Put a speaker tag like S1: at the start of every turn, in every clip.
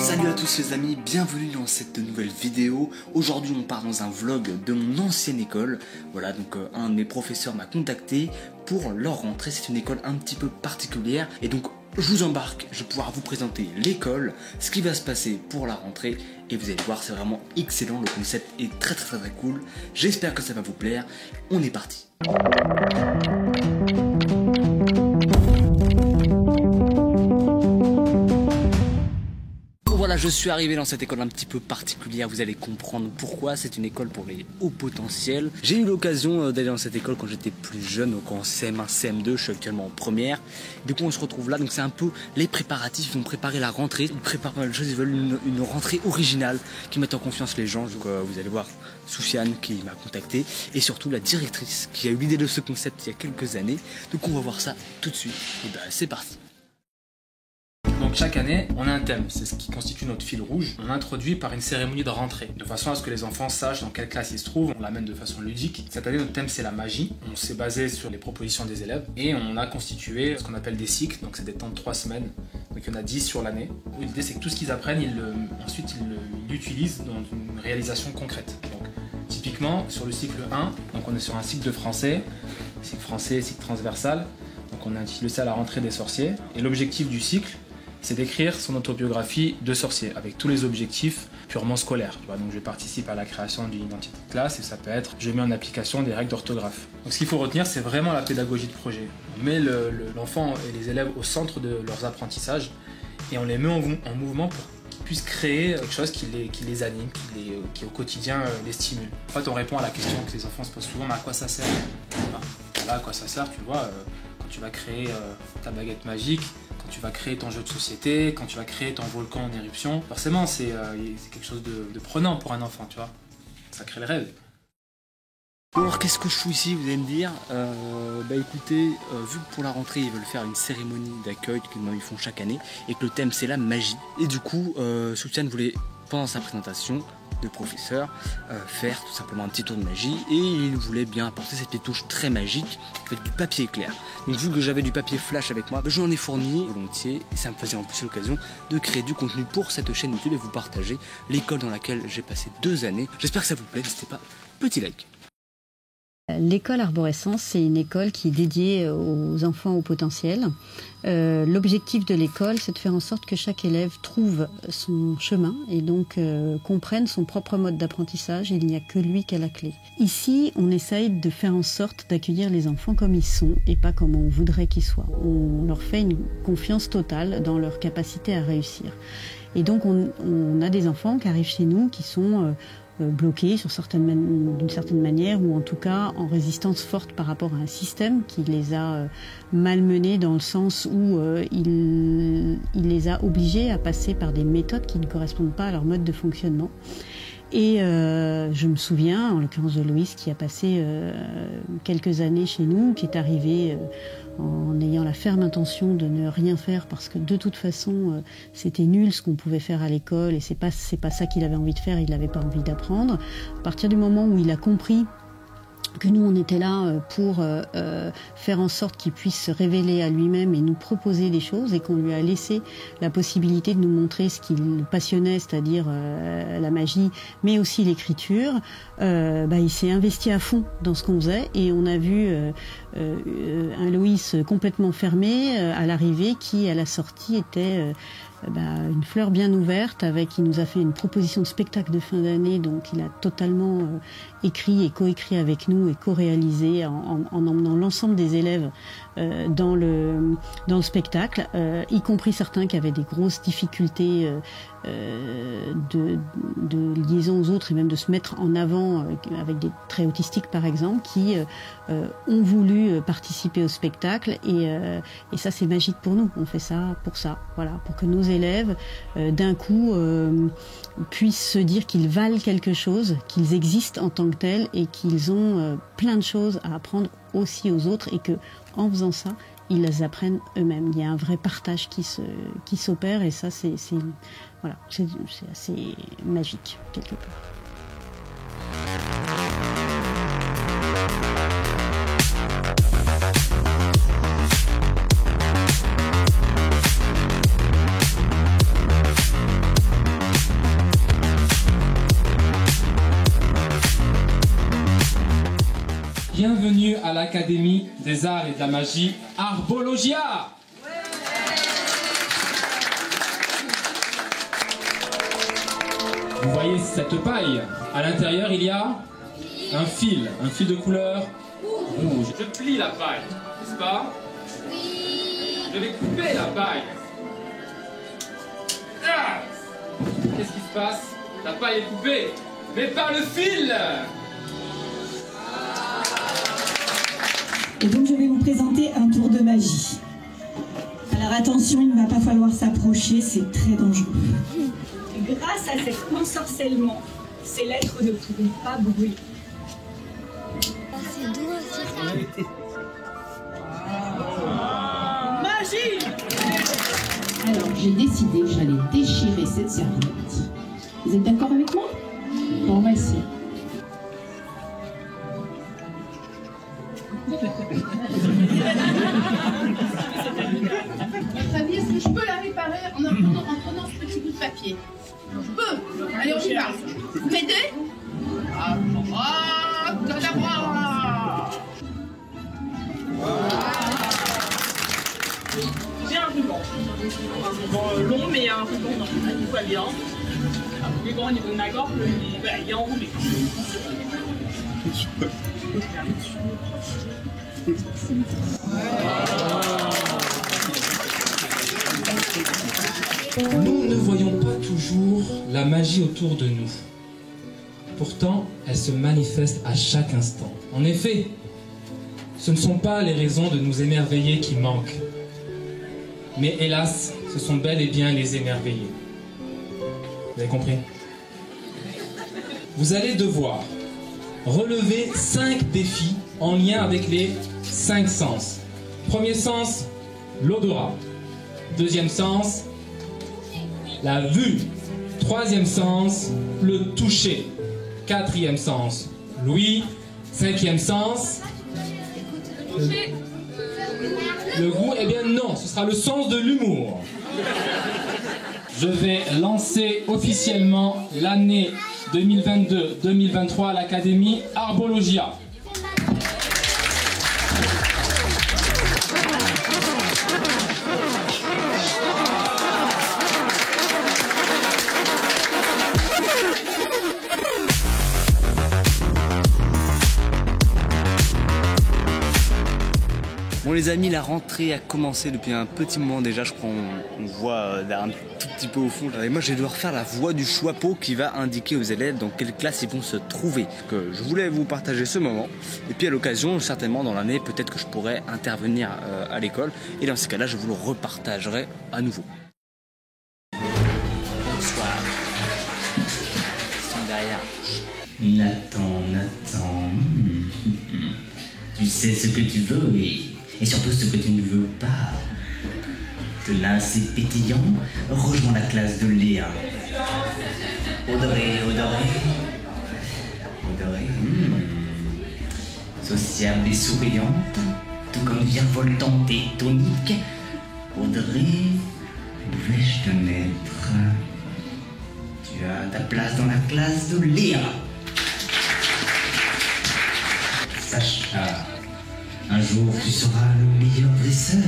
S1: Salut à tous les amis, bienvenue dans cette nouvelle vidéo. Aujourd'hui on part dans un vlog de mon ancienne école. Voilà, donc un de mes professeurs m'a contacté pour leur rentrée. C'est une école un petit peu particulière et donc je vous embarque, je vais pouvoir vous présenter l'école, ce qui va se passer pour la rentrée et vous allez voir, c'est vraiment excellent, le concept est très cool. J'espère que ça va vous plaire, on est parti. Voilà, je suis arrivé dans cette école un petit peu particulière, vous allez comprendre pourquoi. C'est une école pour les hauts potentiels. J'ai eu l'occasion d'aller dans cette école quand j'étais plus jeune, donc en CM1, CM2, je suis actuellement en première. Du coup on se retrouve là, donc c'est un peu les préparatifs, ils vont préparer la rentrée, ils préparent pas mal de choses, ils veulent une rentrée originale qui mette en confiance les gens. Donc vous allez voir Soufiane qui m'a contacté et surtout la directrice qui a eu l'idée de ce concept il y a quelques années. Donc on va voir ça tout de suite, et ben c'est parti.
S2: Donc chaque année, on a un thème, c'est ce qui constitue notre fil rouge. On introduit par une cérémonie de rentrée, de façon à ce que les enfants sachent dans quelle classe ils se trouvent. On l'amène de façon ludique. Cette année, notre thème, c'est la magie. On s'est basé sur les propositions des élèves et on a constitué ce qu'on appelle des cycles, donc c'est des temps de 3 semaines. Donc il y en a 10 sur l'année. L'idée, c'est que tout ce qu'ils apprennent, ensuite ils l'utilisent dans une réalisation concrète. Donc typiquement, sur le cycle 1, donc on est sur un cycle de français, cycle transversal. Donc on a intitulé ça la rentrée des sorciers. Et l'objectif du cycle, c'est d'écrire son autobiographie de sorcier, avec tous les objectifs purement scolaires. Tu vois, donc je participe à la création d'une identité de classe et ça peut être je mets en application des règles d'orthographe. Donc ce qu'il faut retenir, c'est vraiment la pédagogie de projet. On met l'enfant et les élèves au centre de leurs apprentissages et on les met en mouvement pour qu'ils puissent créer quelque chose qui les anime, qui au quotidien les stimule. En fait, on répond à la question que les enfants se posent souvent, mais à quoi ça sert? Voilà, à quoi ça sert, tu vois, quand tu vas créer ta baguette magique, quand tu vas créer ton jeu de société, quand tu vas créer ton volcan en éruption, forcément c'est quelque chose de prenant pour un enfant, tu vois. Ça crée le rêve.
S1: Alors qu'est-ce que je fous ici, vous allez me dire? Écoutez, vu que pour la rentrée ils veulent faire une cérémonie d'accueil qu'ils font chaque année et que le thème c'est la magie, et du coup Soufiane voulait pendant sa présentation de professeur faire tout simplement un petit tour de magie et il voulait bien apporter cette petite touche très magique avec du papier clair. Donc vu que j'avais du papier flash avec moi, je l'en ai fourni volontiers et ça me faisait en plus l'occasion de créer du contenu pour cette chaîne YouTube et vous partager l'école dans laquelle j'ai passé 2 années. J'espère que ça vous plaît, n'hésitez pas, petit like.
S3: L'école Arborescence, c'est une école qui est dédiée aux enfants au potentiel. L'objectif de l'école, c'est de faire en sorte que chaque élève trouve son chemin et donc comprenne son propre mode d'apprentissage. Il n'y a que lui qui a la clé. Ici, on essaye de faire en sorte d'accueillir les enfants comme ils sont et pas comme on voudrait qu'ils soient. On leur fait une confiance totale dans leur capacité à réussir. Et donc, on a des enfants qui arrivent chez nous qui sont bloqués d'une certaine manière ou en tout cas en résistance forte par rapport à un système qui les a malmenés dans le sens où il les a obligés à passer par des méthodes qui ne correspondent pas à leur mode de fonctionnement. Et je me souviens, en l'occurrence de Loïs, qui a passé quelques années chez nous, qui est arrivé en ayant la ferme intention de ne rien faire parce que de toute façon c'était nul ce qu'on pouvait faire à l'école et c'est pas ça qu'il avait envie de faire, il n'avait pas envie d'apprendre. À partir du moment où il a compris que nous on était là pour faire en sorte qu'il puisse se révéler à lui-même et nous proposer des choses et qu'on lui a laissé la possibilité de nous montrer ce qu'il passionnait, c'est-à-dire la magie, mais aussi l'écriture, il s'est investi à fond dans ce qu'on faisait et on a vu un Loïs complètement fermé à l'arrivée qui à la sortie était une fleur bien ouverte. Il nous a fait une proposition de spectacle de fin d'année, donc il a totalement écrit et coécrit avec nous et co-réalisé en emmenant l'ensemble des élèves dans le spectacle, y compris certains qui avaient des grosses difficultés de liaison aux autres et même de se mettre en avant avec des traits autistiques par exemple, qui ont voulu participer au spectacle et ça c'est magique pour nous. On fait ça, voilà, pour que nos élèves d'un coup puissent se dire qu'ils valent quelque chose, qu'ils existent en tant que tels et qu'ils ont plein de choses à apprendre aussi aux autres et que en faisant ça, ils les apprennent eux-mêmes. Il y a un vrai partage qui s'opère et ça c'est assez magique quelque part.
S2: bienvenue à l'Académie des Arts et de la Magie Arbologia. Vous voyez cette paille? À l'intérieur, il y a un fil de couleur rouge. Je plie la paille, n'est-ce pas? Je vais couper la paille. Ah! Qu'est-ce qui se passe? La paille est coupée, mais pas le fil!
S4: Et donc je vais vous présenter un tour de magie. Alors attention, il ne va pas falloir s'approcher, c'est très dangereux. Grâce à cet ensorcellement, ces lettres ne pourront pas brûler.
S5: C'est doux aussi.
S4: Magie!
S6: Alors j'ai décidé que j'allais déchirer cette serviette. Vous êtes d'accord avec moi? Bon, on va essayer. Votre avis, est-ce que je peux la réparer en prenant ce petit bout de papier? Je peux. Allez, on y va. Vous m'aidez?
S7: J'ai un ruban long mais un ruban normal, il va bien. Il est grand au niveau de ma gorge, il est enroulé.
S2: Nous ne voyons pas toujours la magie autour de nous. Pourtant, elle se manifeste à chaque instant. En effet, ce ne sont pas les raisons de nous émerveiller qui manquent. Mais hélas, ce sont bel et bien les émerveillés. Vous avez compris? Vous allez devoir relever 5 défis en lien avec les 5 sens. Premier sens, l'odorat. Deuxième sens, la vue. Troisième sens, le toucher. Quatrième sens, l'ouïe. Cinquième sens, le goût. Eh bien non, ce sera le sens de l'humour. Je vais lancer officiellement l'année 2022-2023 à l'Académie Arbologia.
S1: Bon les amis, la rentrée a commencé depuis un petit moment déjà, je crois on voit un tout petit peu au fond. Et moi je vais devoir faire la voix du chapeau qui va indiquer aux élèves dans quelle classe ils vont se trouver. Donc, je voulais vous partager ce moment et puis à l'occasion, certainement dans l'année, peut-être que je pourrais intervenir à l'école et dans ces cas-là je vous le repartagerai à nouveau. Bonsoir. Ils sont derrière.
S8: Nathan. Tu sais ce que tu veux et surtout ce que tu ne veux pas. Tenace et pétillant, rejoins la classe de Léa. Audrey. Sociable et souriante, tout comme virevoltante et tonique. Audrey, vais-je te mettre? Tu as ta place dans la classe de Léa. Sacha, un jour tu seras le meilleur dresseur.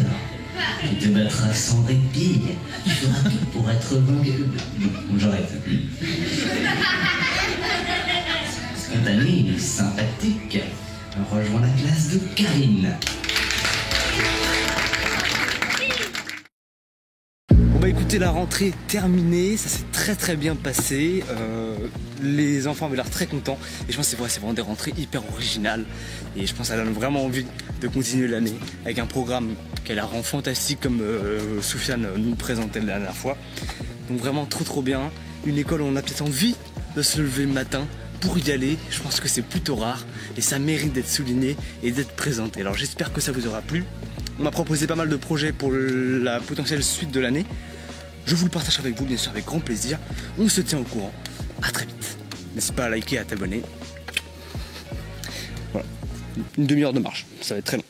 S8: Tu te battras sans répit. Tu feras tout pour être vainqueur. Bon, j'arrête. Spontané, sympathique. Rejoins la classe de Karine.
S1: Bon bah écoutez, la rentrée est terminée, ça s'est très bien passé, les enfants avaient l'air très contents et je pense que c'est vraiment des rentrées hyper originales et je pense qu'elle a vraiment envie de continuer l'année avec un programme qu'elle rend fantastique comme Soufiane nous présentait la dernière fois. Donc vraiment trop bien, une école où on a peut-être envie de se lever le matin pour y aller, je pense que c'est plutôt rare et ça mérite d'être souligné et d'être présenté. Alors j'espère que ça vous aura plu. On m'a proposé pas mal de projets pour la potentielle suite de l'année. Je vous le partage avec vous, bien sûr, avec grand plaisir. On se tient au courant. À très vite. N'hésite pas à liker et à t'abonner. Voilà. Une demi-heure de marche. Ça va être très long.